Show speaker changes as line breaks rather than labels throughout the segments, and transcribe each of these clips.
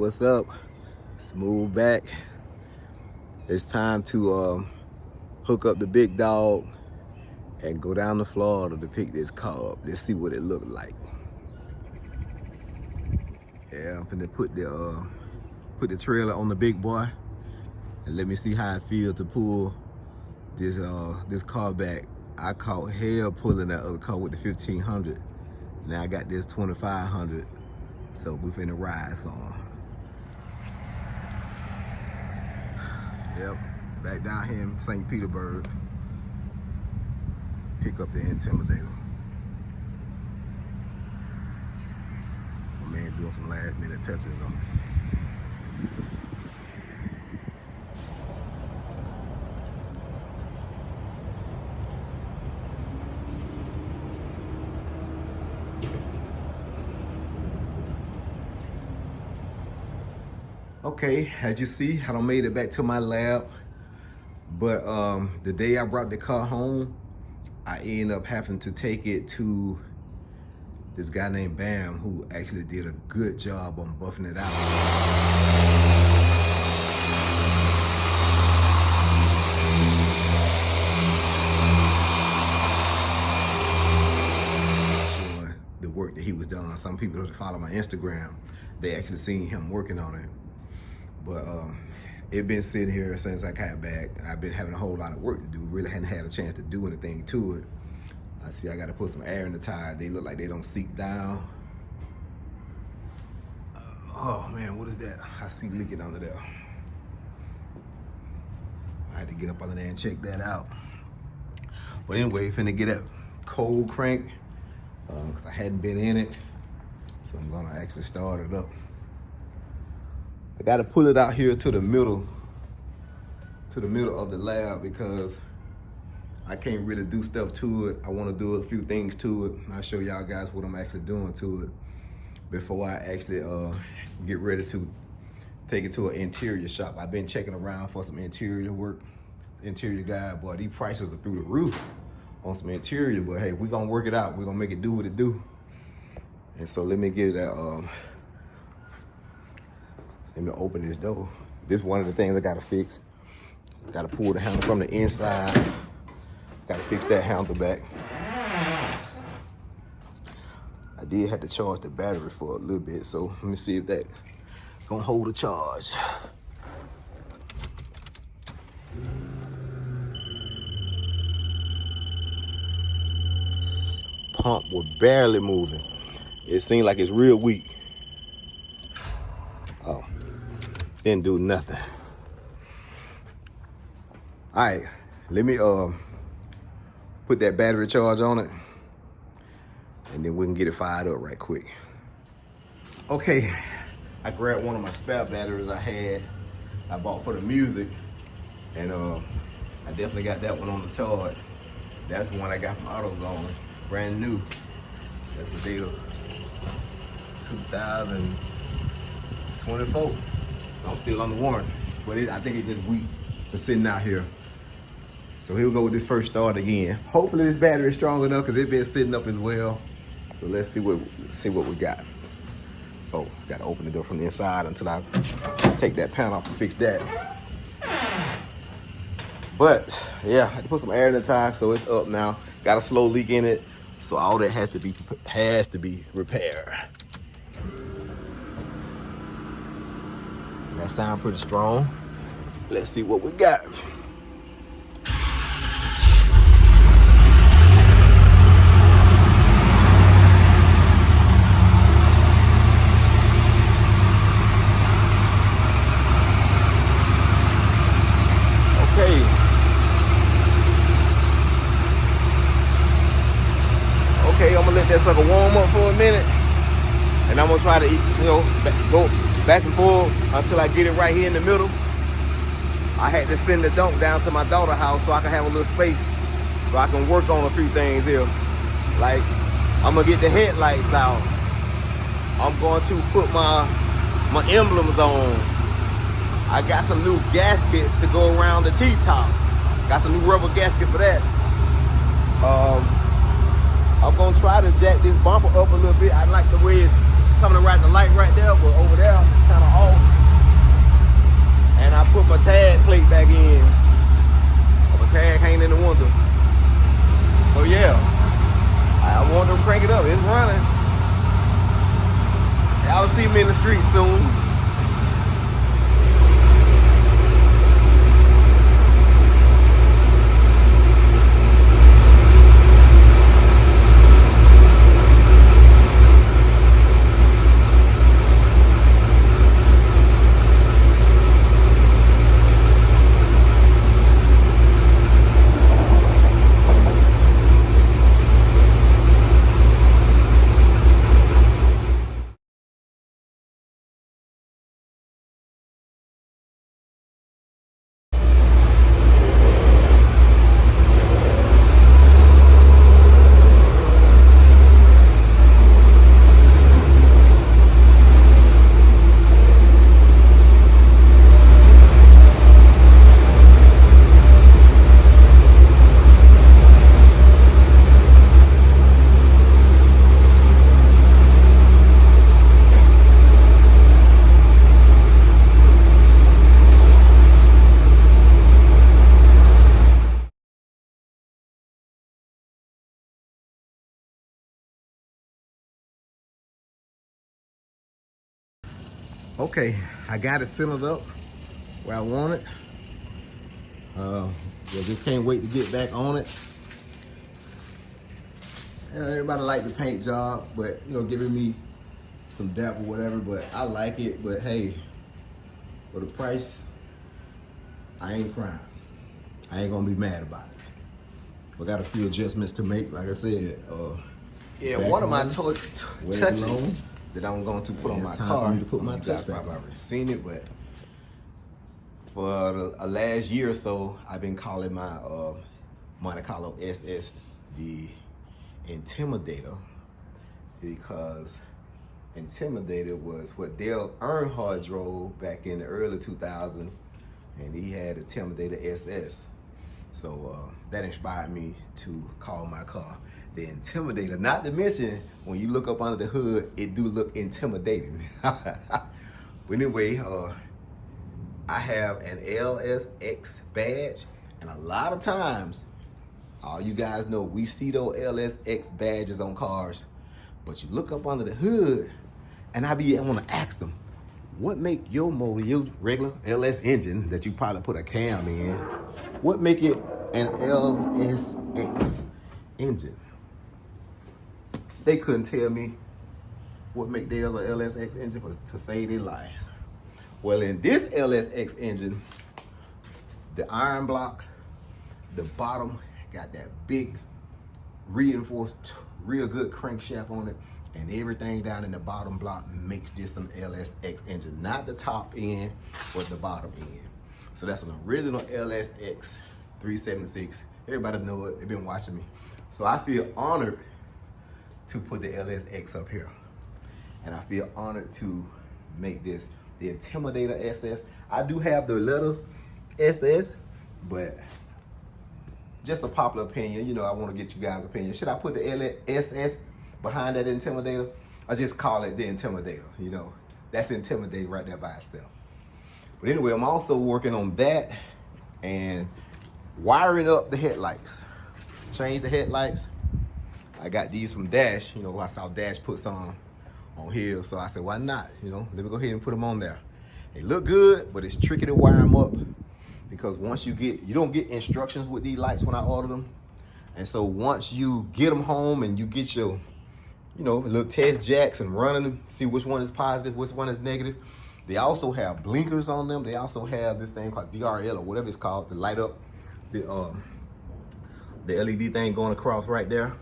what's up? Smooth back. It's time to hook up the big dog and go down to Florida to pick this car up. Let's see what it looked like. Yeah, I'm finna put the trailer on the big boy and let me see how it feels to pull this car back. I caught hell pulling that other car with the 1500. Now I got this 2500. So we finna ride some. Yep, back down here in St. Petersburg. Pick up the Intimidator. My man doing some last minute touches on it. Okay, as you see, I done made it back to my lab, but the day I brought the car home, I ended up having to take it to this guy named Bam, who actually did a good job on buffing it out. The work that he was doing. Some people that follow my Instagram, they actually seen him working on it. But it been sitting here since I got back. I've been having a whole lot of work to do. Really hadn't had a chance to do anything to it. I see I got to put some air in the tire. They look like they don't seep down. Oh man, what is that? I see leaking under there. I had to get up under there and check that out. But anyway, finna get that cold crank because I hadn't been in it. So I'm gonna actually start it up. I gotta pull it out here to the middle of the lab because I can't really do stuff to it. I wanna do a few things to it. I'll show y'all guys what I'm actually doing to it before I actually get ready to take it to an interior shop. I've been checking around for some interior work, interior guy. Boy, these prices are through the roof on some interior, but hey, we're gonna work it out. We're gonna make it do what it do. And so let me get that, let me open this door. This is one of the things I gotta fix. Gotta pull the handle from the inside. Gotta fix that handle back. I did have to charge the battery for a little bit, so let me see if that gonna hold a charge. Pump was barely moving. It seemed like it's real weak. Oh. Didn't do nothing. All right, let me put that battery charge on it and then we can get it fired up right quick. Okay, I grabbed one of my spare batteries I bought for the music, and I definitely got that one on the charge. That's the one I got from AutoZone, brand new. That's the date of 2024. I'm still on the warranty, but I think it's just weak for sitting out here. So here we go with this first start again. Hopefully this battery is strong enough because it's been sitting up as well. So let's see what we got. Oh, gotta open the door from the inside until I take that panel off and fix that. But yeah, I had to put some air in the tire, so it's up now. Got a slow leak in it, so all that has to be repaired. That sounds pretty strong. Let's see what we got. Okay, I'm gonna let that sucker warm up for a minute, and I'm gonna try to, go back and forth until I get it right here in the middle. I had to send the dump down to my daughter's house so I can have a little space, so I can work on a few things here. Like, I'm gonna get the headlights out. I'm going to put my emblems on. I got some new gaskets to go around the T-top. Got some new rubber gasket for that. I'm gonna try to jack this bumper up a little bit. I like the way coming right the light right there, but over there it's kind of off. And I put my tag plate back in. My tag hanging in the window. So yeah, I want to crank it up. It's running. Y'all will see me in the street soon. Okay, I got it centered up where I want it. Yeah, just can't wait to get back on it. Everybody like the paint job, but you know, giving me some depth or whatever, but I like it. But hey, for the price, I ain't crying. I ain't gonna be mad about it. But got a few adjustments to make, like I said. Yeah, one of my touches that I'm going to put on my car. To put my touch back. I've already seen it, but for the last year or so, I've been calling my Monte Carlo SS the Intimidator, because Intimidator was what Dale Earnhardt drove back in the early 2000s, and he had Intimidator SS. So that inspired me to call my car the Intimidator. Not to mention, when you look up under the hood, it do look intimidating. But anyway, I have an LSX badge, and a lot of times, all you guys know, we see those LSX badges on cars, but you look up under the hood, and I want to ask them, what make your motor, your regular LS engine that you probably put a cam in, what make it an LSX engine? They couldn't tell me what make theirs an LSX engine was to save their lives. Well, in this LSX engine, the iron block, the bottom got that big reinforced, real good crankshaft on it, and everything down in the bottom block makes this an LSX engine. Not the top end, but the bottom end. So that's an original LSX 376. Everybody know it, they've been watching me. So I feel honored to put the LSX up here. And I feel honored to make this the Intimidator SS. I do have the letters SS, but just a popular opinion, you know, I want to get you guys' opinion. Should I put the SS behind that Intimidator? I just call it the Intimidator, you know. That's Intimidator right there by itself. But anyway, I'm also working on that and wiring up the headlights. Change the headlights. I got these from Dash, you know, I saw Dash put some on here, so I said, why not? You know, let me go ahead and put them on there. They look good, but it's tricky to wire them up, because once you don't get instructions with these lights when I order them. And so once you get them home and you get your, you know, little test jacks and running them, see which one is positive, which one is negative. They also have blinkers on them. They also have this thing called DRL or whatever it's called to light up the LED thing going across right there.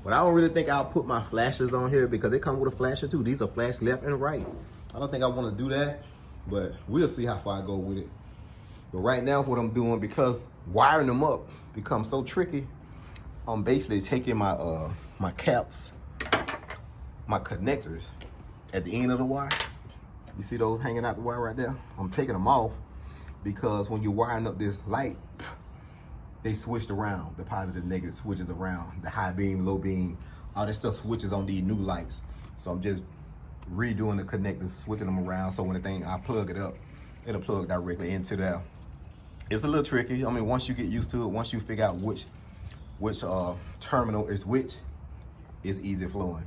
But I don't really think I'll put my flashes on here, because they come with a flasher too. These are flash left and right. I don't think I want to do that, but we'll see how far I go with it. But right now what I'm doing, because wiring them up becomes so tricky, I'm basically taking my my caps, my connectors at the end of the wire. You see those hanging out the wire right there? I'm taking them off, because when you're wiring up this light, they switched around. The positive, negative switches around. The high beam, low beam, all that stuff switches on these new lights. So I'm just redoing the connectors, switching them around, so when I plug it up, it'll plug directly into there. It's a little tricky. I mean, once you get used to it, once you figure out which terminal is which, it's easy flowing.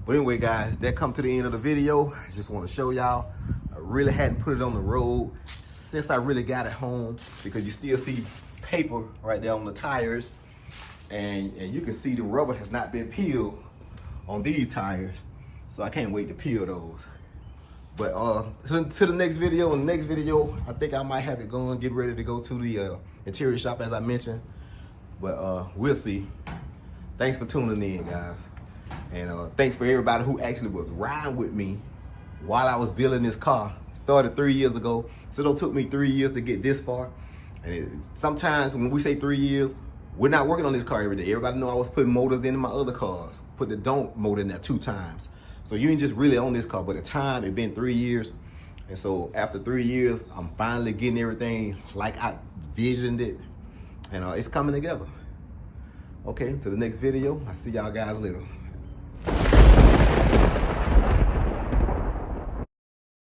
But anyway, guys, that come to the end of the video. I just want to show y'all. I really hadn't put it on the road since I really got it home, because you still see paper right there on the tires, and you can see the rubber has not been peeled on these tires, so I can't wait to peel those. But to the next video. In the next video, I think I might have it going, getting ready to go to the interior shop as I mentioned. But we'll see. Thanks for tuning in, guys. And thanks for everybody who actually was riding with me while I was building this car. Started 3 years ago, so it took me 3 years to get this far. And sometimes when we say 3 years, we're not working on this car every day. Everybody know I was putting motors in my other cars. Put the don't motor in there 2 times. So you ain't just really on this car, but at the time it been 3 years. And so after 3 years, I'm finally getting everything like I visioned it. And it's coming together. Okay, to the next video. I'll see y'all guys later.